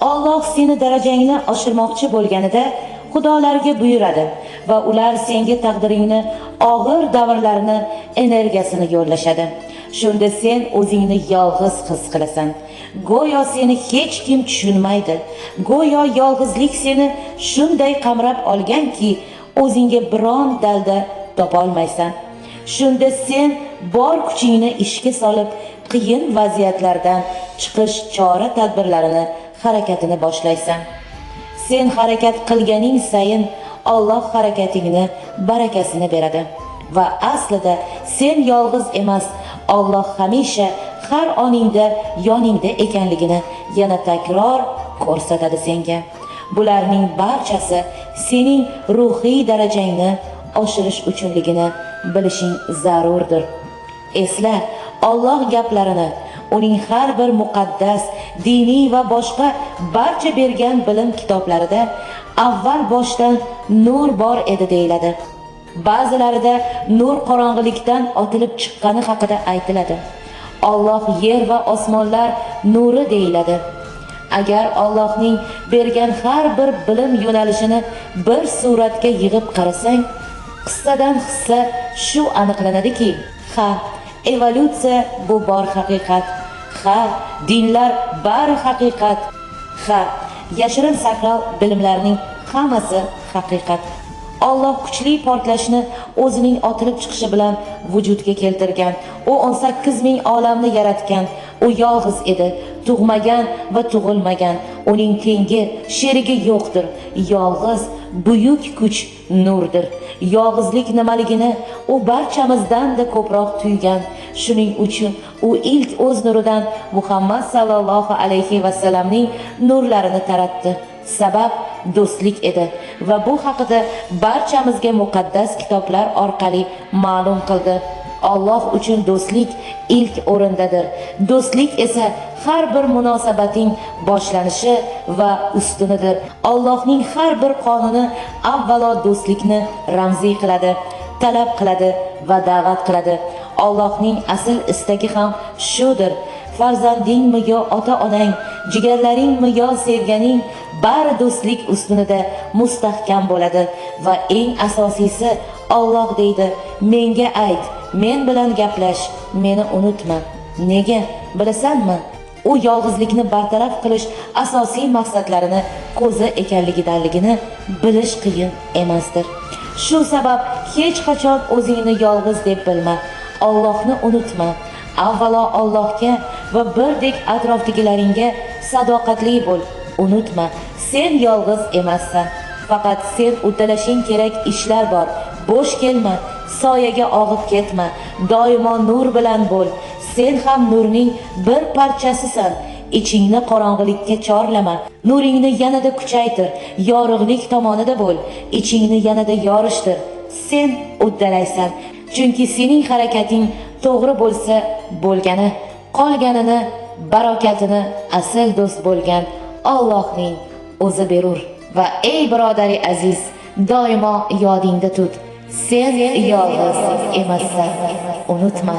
Alloh seni darajangni oshirmoqchi bo'lganida xudolarga buyuradi va ular senga taqdiringni, og'ir davrlarni, energiyasini yo'llashadi. Shunda sen o'zingni yolg'iz his qilasan. Go'yo seni hech kim tushunmaydi. Go'yo yolg'izlik seni shunday qamrab olganki, o'zingga biron dalda topolmaysan. Shunda sen bor kuchingni ishga solib, qiyin vaziyatlardan chiqish chora-tadbirlarini, harakatini boshlaysan. Sen harakat qilganing sayin Alloh harakatingni barakasini beradi va aslida sen yolg'iz emas, Alloh hamisha har oningda yoningda ekanligini yana takror ko'rsatadi senga. Bularning barchasi sening ruhiy darajangni oshirish uchunligini bilishing zarurdir. Esla, Alloh gaplarini uning har bir muqaddas, diniy va boshqa barcha bergan bilim kitoblarida avval boshdan nur bor edi deyiladi. Ba'zilarida nur qorong'ilikdan otilib chiqqani haqida aytiladi. Alloh yer va osmonlar nuri deyiladi. Agar Allohning bergan har bir bilim yo'nalishini bir suratga yig'ib qarasang, qissadan hissa shu aniqlanadiki, evolyutsiya bu bor haqiqat. Dinlar bari haqiqat. Yashirin sakral bilimlarning hammasi haqiqat. Alloh kuchli portlashni o'zining otilib chiqishi bilan vujudga keltirgan. U 18 ming olamni yaratgan. U yolg'iz edi, tug'magan va tug'ilmagan. Uning tengi, sherigi yo'qdir. Yolg'iz, buyuk kuch nurdir. Yolg'izlik nimaligini u barchamizdan-da ko'proq tuygan. Shuning uchun u ilk o'z nuridan Muhammad sallallohu alayhi va sallamning nurlarini taratdi. Sabab do'stlik edi va bu haqida barchamizga muqaddas kitoblar orqali ma'lum qildi. Alloh uchun do'stlik ilk o'rindadir. Do'stlik esa har bir munosabating boshlanishi va ustunidir. Allohning har bir qonuni avvalo do'stlikni ramziy qiladi, talab qiladi va da'vat qiladi. Allohning asl istagi ham shudir. Farzandingmi yo ota-onang, jigarlaringmi yo sevganing, bari do'stlik ustunida mustahkam bo'ladi va eng asosiysi Alloh deydi: "Menga ayt, men bilan gaplash, meni unutma." Nega? Bilasanmi? U yolg'izlikni bartaraf qilish asosiy maqsadlarini ko'zi ekanligidanligini bilish qiyin emasdir. Shu sabab hech qachon o'zingni yolg'iz deb bilma. Allohni unutma. Avvalo Allohga va birdek atrofdagilaringga sadoqatli bo'l. Unutma, sen yolg'iz emassan. Faqat sen uddalashing kerak ishlar bor. Bo'sh kelma, soyaga og'ib ketma. Doimo nur bilan bo'l. Sen ham nurning bir parchasisan. Ichingni qorong'ilikka chorlama. Nuringni yanada kuchaytir. Yorug'lik tomonida bo'l. Ichingni yanada yorishtir. Sen uddalaysan. Chunki sening harakating to'g'ri bo'lsa bo'lgani, qolganini, barakatini asl do'st bo'lgan Allohning o'zi berur. Va ey birodari aziz, doimo yodingda tut. Sen yolg'iz emassan. Unutma.